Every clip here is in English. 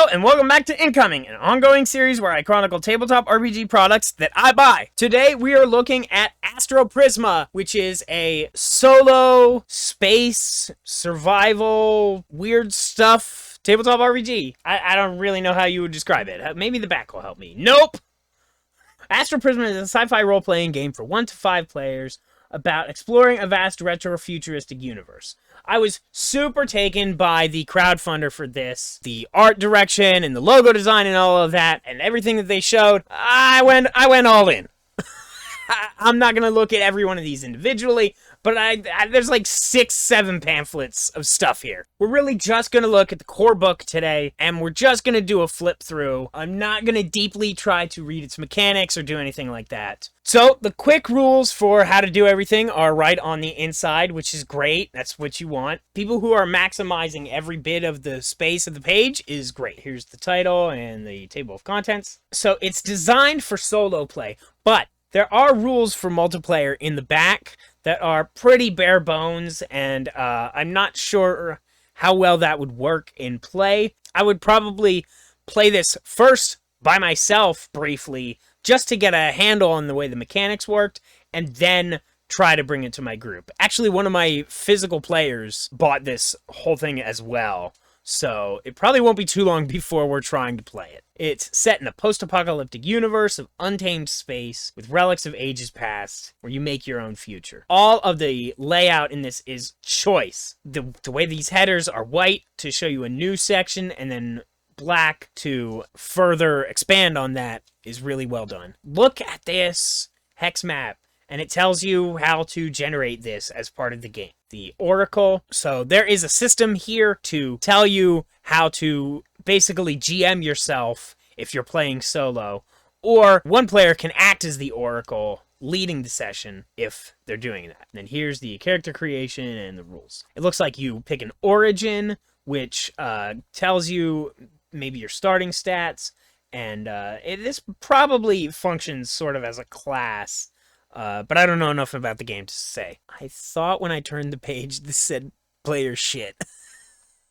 Hello, and welcome back to Incoming, an ongoing series where I chronicle tabletop RPG products that I buy. Today, we are looking at Astroprisma, which is a solo, space, survival, weird stuff tabletop RPG. I don't really know how you would describe it. Maybe the back will help me. Nope! Astroprisma is a sci-fi role-playing game for 1 to 5 players about exploring a vast retro-futuristic universe. I was super taken by the crowdfunder for this, the art direction and the logo design and all of that, and everything that they showed. I went all in. I'm not going to look at every one of these individually, but there's like 6-7 pamphlets of stuff here. We're really just going to look at the core book today, and we're just going to do a flip through. I'm not going to deeply try to read its mechanics or do anything like that. So, the quick rules for how to do everything are right on the inside, which is great. That's what you want. People who are maximizing every bit of the space of the page is great. Here's the title and the table of contents. So, it's designed for solo play, but there are rules for multiplayer in the back that are pretty bare bones, and I'm not sure how well that would work in play. I would probably play this first by myself briefly, just to get a handle on the way the mechanics worked, and then try to bring it to my group. Actually, one of my physical players bought this whole thing as well, so it probably won't be too long before we're trying to play it. It's set in a post-apocalyptic universe of untamed space with relics of ages past, where you make your own future. All of the layout in this is choice. The way these headers are white to show you a new section, and then black to further expand on that is really well done. Look at this hex map, and it tells you how to generate this as part of the game. The Oracle. So there is a system here to tell you how to basically GM yourself if you're playing solo, or one player can act as the Oracle leading the session if they're doing that. And then here's the character creation and the rules. It looks like you pick an origin, which tells you maybe your starting stats, and this probably functions sort of as a class, but I don't know enough about the game to say. I thought when I turned the page this said player shit.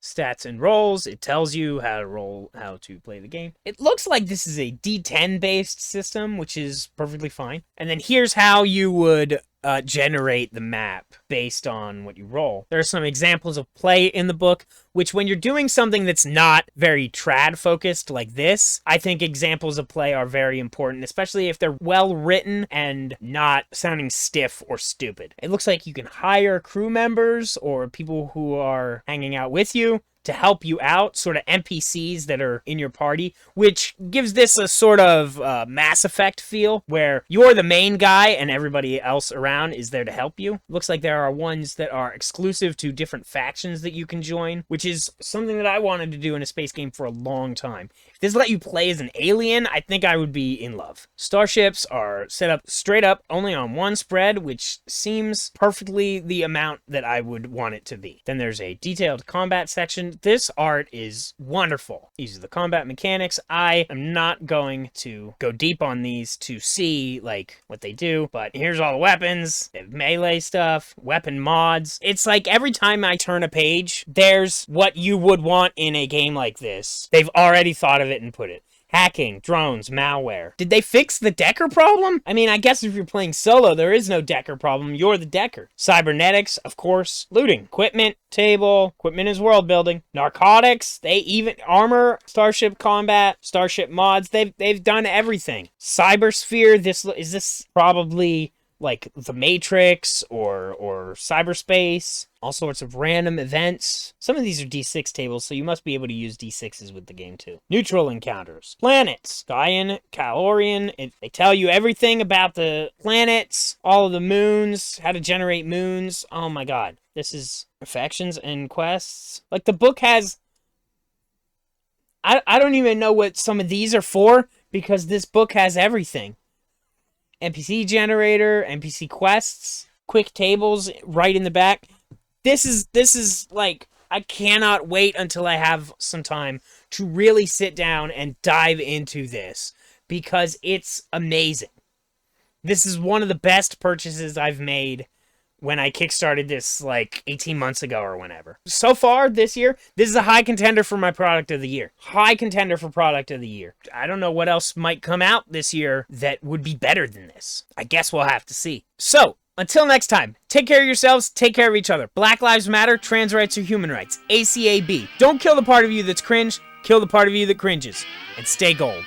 Stats and roles, it tells you how to play the game. It looks like this is a D10 based system, which is perfectly fine. And then here's how you would generate the map based on what you roll. There are some examples of play in the book, which when you're doing something that's not very trad focused like this, I think examples of play are very important, especially if they're well written and not sounding stiff or stupid. It looks like you can hire crew members or people who are hanging out with you to help you out, sort of NPCs that are in your party, which gives this a sort of Mass Effect feel, where you're the main guy and everybody else around is there to help you. Looks like there are ones that are exclusive to different factions that you can join, which is something that I wanted to do in a space game for a long time. If this let you play as an alien, I think I would be in love. Starships are set up straight up only on one spread, which seems perfectly the amount that I would want it to be. Then there's a detailed combat section. This art is wonderful. These are the combat mechanics. I am not going to go deep on these to see like what they do, but here's all the weapons. They have melee stuff, weapon mods. It's like every time I turn a page, there's what you would want in a game like this. They've already thought of it and put it. Hacking, drones, malware. Did they fix the Decker problem? I mean, I guess if you're playing solo, there is no Decker problem. You're the Decker. Cybernetics, of course. Looting. Equipment table. Equipment is world building. Narcotics. They even armor, starship combat, starship mods. They've done everything. Cybersphere. Is this probably like the Matrix or cyberspace? All sorts of random events. Some of these are D6 tables, so you must be able to use D6s with the game too. Neutral encounters. Planets. Gaian, Calorian. They tell you everything about the planets, all of the moons, how to generate moons. Oh my god. This is affections and quests. Like the book has... I don't even know what some of these are for, because this book has everything. NPC generator, NPC quests, quick tables right in the back. This is like, I cannot wait until I have some time to really sit down and dive into this, because it's amazing. This is one of the best purchases I've made when I kickstarted this like 18 months ago or whenever. So far this year, this is a high contender for my product of the year. High contender for product of the year. I don't know what else might come out this year that would be better than this. I guess we'll have to see. So, until next time, take care of yourselves, take care of each other. Black Lives Matter, trans rights are human rights. ACAB. Don't kill the part of you that's cringe, kill the part of you that cringes. And stay gold.